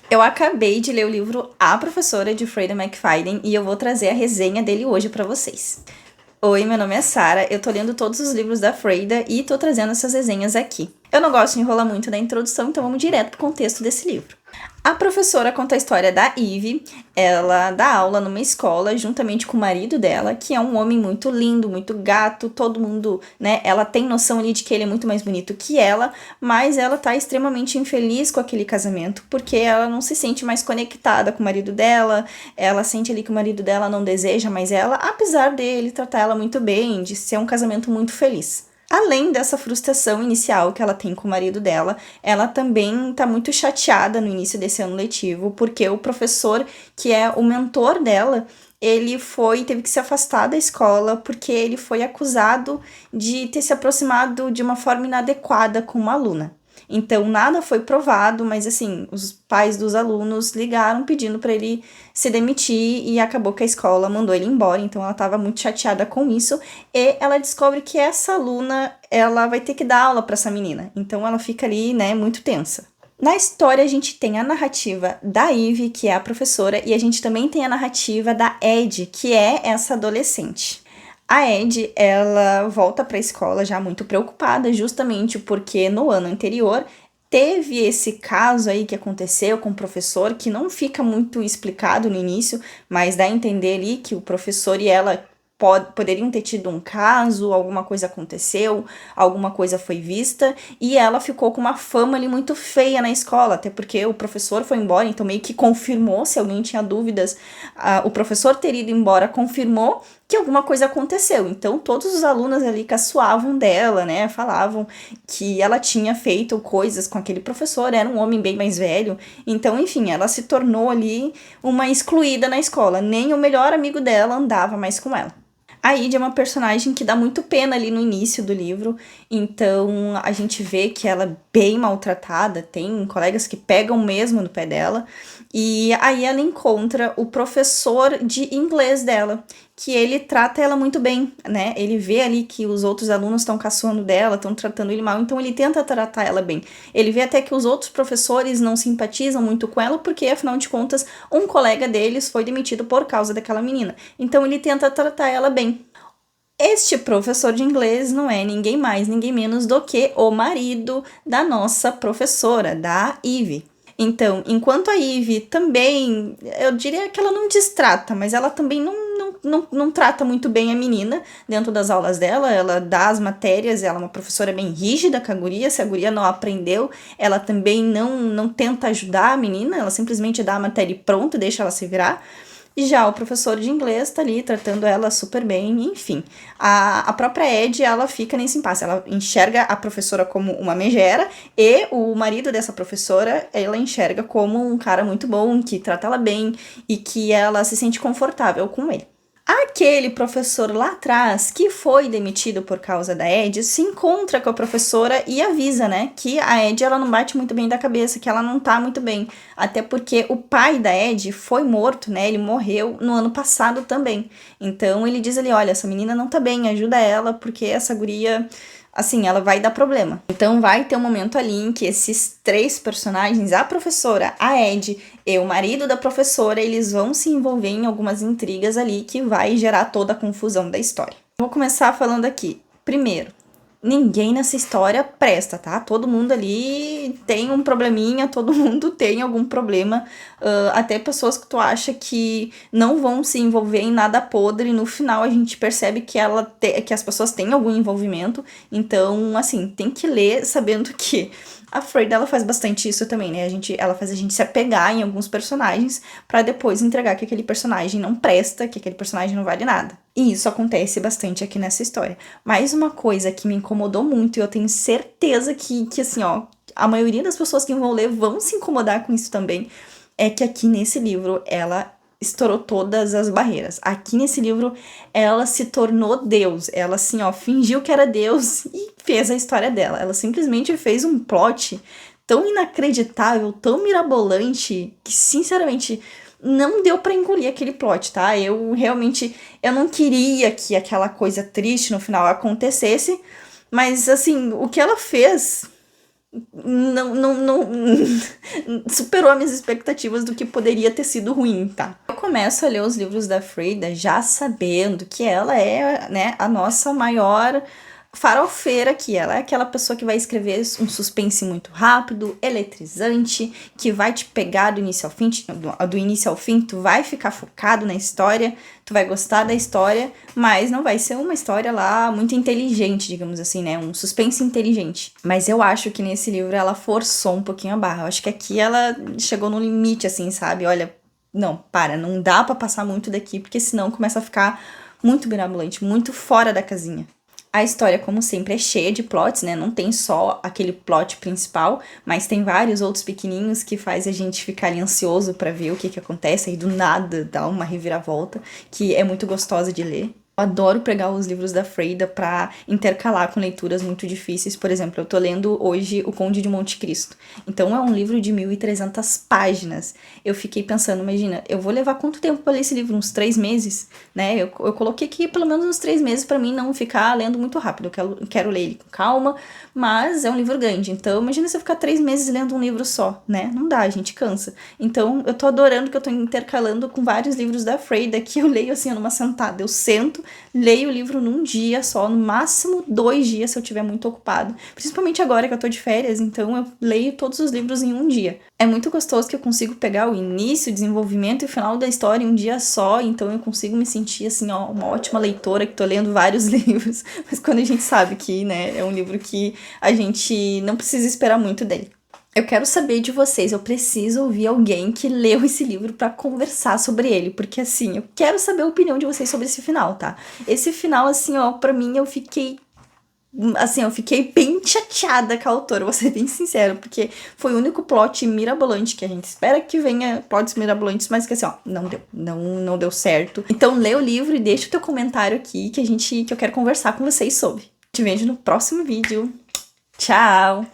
Eu acabei de ler o livro A Professora, de Freida McFadden, e eu vou trazer a resenha dele hoje pra vocês. Oi, meu nome é Sara, eu tô lendo todos os livros da Freida e tô trazendo essas resenhas aqui. Eu não gosto de enrolar muito na introdução, então vamos direto pro contexto desse livro. A professora conta a história da Ivy. Ela dá aula numa escola juntamente com o marido dela, que é um homem muito lindo, muito gato, todo mundo, né? Ela tem noção ali de que ele é muito mais bonito que ela, mas ela tá extremamente infeliz com aquele casamento, porque ela não se sente mais conectada com o marido dela, ela sente ali que o marido dela não deseja mais ela, apesar dele tratar ela muito bem, de ser um casamento muito feliz. Além dessa frustração inicial que ela tem com o marido dela, ela também tá muito chateada no início desse ano letivo, porque o professor, que é o mentor dela, teve que se afastar da escola porque ele foi acusado de ter se aproximado de uma forma inadequada com uma aluna. Então, nada foi provado, mas assim, os pais dos alunos ligaram pedindo para ele se demitir e acabou que a escola mandou ele embora. Então, ela estava muito chateada com isso e ela descobre que essa aluna, ela vai ter que dar aula para essa menina. Então, ela fica ali, né, muito tensa. Na história, a gente tem a narrativa da Ivy, que é a professora, e a gente também tem a narrativa da Ed, que é essa adolescente. A Ed, ela volta para a escola já muito preocupada, justamente porque no ano anterior teve esse caso aí que aconteceu com o professor, que não fica muito explicado no início, mas dá a entender ali que o professor e ela poderiam ter tido um caso, alguma coisa aconteceu, alguma coisa foi vista, e ela ficou com uma fama ali muito feia na escola, até porque o professor foi embora, então meio que confirmou, se alguém tinha dúvidas, o professor ter ido embora confirmou que alguma coisa aconteceu. Então todos os alunos ali caçoavam dela, né? Falavam que ela tinha feito coisas com aquele professor, era um homem bem mais velho. Então, enfim, ela se tornou ali uma excluída na escola. Nem o melhor amigo dela andava mais com ela. A Id é uma personagem que dá muito pena ali no início do livro, então a gente vê que ela é bem maltratada, tem colegas que pegam mesmo no pé dela, e aí ela encontra o professor de inglês dela, que ele trata ela muito bem, né? Ele vê ali que os outros alunos estão caçoando dela, estão tratando ele mal, então ele tenta tratar ela bem. Ele vê até que os outros professores não simpatizam muito com ela, porque afinal de contas, um colega deles foi demitido por causa daquela menina. Então ele tenta tratar ela bem. Este professor de inglês não é ninguém mais, ninguém menos do que o marido da nossa professora, da Ivy. Então, enquanto a Ivy também, eu diria que ela não destrata, mas ela também não trata muito bem a menina dentro das aulas dela, ela dá as matérias, ela é uma professora bem rígida com a guria, se a guria não aprendeu, ela também não tenta ajudar a menina, ela simplesmente dá a matéria e pronto, deixa ela se virar. E já o professor de inglês tá ali tratando ela super bem, enfim. A própria Ed, ela fica nesse impasse. Ela enxerga a professora como uma megera e o marido dessa professora, ela enxerga como um cara muito bom, que trata ela bem e que ela se sente confortável com ele. Aquele professor lá atrás, que foi demitido por causa da Ed, se encontra com a professora e avisa, né, que a Ed, ela não bate muito bem da cabeça, que ela não tá muito bem. Até porque o pai da Ed foi morto, né, ele morreu no ano passado também. Então ele diz ali, olha, essa menina não tá bem, ajuda ela, porque essa guria, assim, ela vai dar problema. Então vai ter um momento ali em que esses três personagens, a professora, a Ed e o marido da professora, eles vão se envolver em algumas intrigas ali que vai gerar toda a confusão da história. Vou começar falando aqui. Primeiro, ninguém nessa história presta, tá? Todo mundo ali tem um probleminha, todo mundo tem algum problema. Até pessoas que tu acha que não vão se envolver em nada podre, no final a gente percebe que que as pessoas têm algum envolvimento. Então, assim, tem que ler sabendo que a Freud, ela faz bastante isso também, né? Ela faz a gente se apegar em alguns personagens para depois entregar que aquele personagem não presta, que aquele personagem não vale nada. E isso acontece bastante aqui nessa história. Mais uma coisa que me incomodou muito, e eu tenho certeza que assim, ó, a maioria das pessoas que vão ler vão se incomodar com isso também, é que aqui nesse livro ela estourou todas as barreiras. Aqui nesse livro ela se tornou Deus. Ela assim, ó, fingiu que era Deus e fez a história dela. Ela simplesmente fez um plot tão inacreditável, tão mirabolante, que sinceramente não deu pra engolir aquele plot, tá? Eu realmente, eu não queria que aquela coisa triste no final acontecesse, mas assim, o que ela fez não superou as minhas expectativas do que poderia ter sido ruim, tá? Eu começo a ler os livros da Frida já sabendo que ela é, né, a nossa maior farofeira aqui. Ela é aquela pessoa que vai escrever um suspense muito rápido, eletrizante, que vai te pegar do início ao fim, do início ao fim, tu vai ficar focado na história, tu vai gostar da história, mas não vai ser uma história lá muito inteligente, digamos assim, né? Um suspense inteligente. Mas eu acho que nesse livro ela forçou um pouquinho a barra. Eu acho que aqui ela chegou no limite, assim, sabe? Olha, não, não dá pra passar muito daqui, porque senão começa a ficar muito mirabolante, muito fora da casinha. A história, como sempre, é cheia de plots, né? Não tem só aquele plot principal, mas tem vários outros pequenininhos que faz a gente ficar ali ansioso pra ver o que acontece, e do nada dá uma reviravolta, que é muito gostosa de ler. Eu adoro pegar os livros da Frida pra intercalar com leituras muito difíceis. Por exemplo, eu tô lendo hoje O Conde de Monte Cristo. Então é um livro de 1.300 páginas. Eu fiquei pensando, imagina, eu vou levar quanto tempo pra ler esse livro? Uns 3 meses, né? Eu coloquei aqui pelo menos uns 3 meses pra mim não ficar lendo muito rápido. Eu quero ler ele com calma, mas é um livro grande. Então imagina se eu ficar 3 meses lendo um livro só, né? Não dá, a gente cansa. Então eu tô adorando que eu tô intercalando com vários livros da Frida que eu leio assim numa sentada. Eu sento, leio o livro num dia só, no máximo 2 dias se eu estiver muito ocupado. Principalmente agora que eu tô de férias, então eu leio todos os livros em um dia. É muito gostoso que eu consigo pegar o início, o desenvolvimento e o final da história em um dia só, então eu consigo me sentir assim, ó, uma ótima leitora que tô lendo vários livros. Mas quando a gente sabe que, né, é um livro que a gente não precisa esperar muito dele. Eu quero saber de vocês, eu preciso ouvir alguém que leu esse livro pra conversar sobre ele, porque assim, eu quero saber a opinião de vocês sobre esse final, tá? Esse final, assim, ó, pra mim eu fiquei bem chateada com a autora, vou ser bem sincera, porque foi o único plot mirabolante que a gente espera que venha plots mirabolantes, mas que assim, ó, não deu certo. Então lê o livro e deixa o teu comentário aqui que eu quero conversar com vocês sobre. Te vejo no próximo vídeo. Tchau!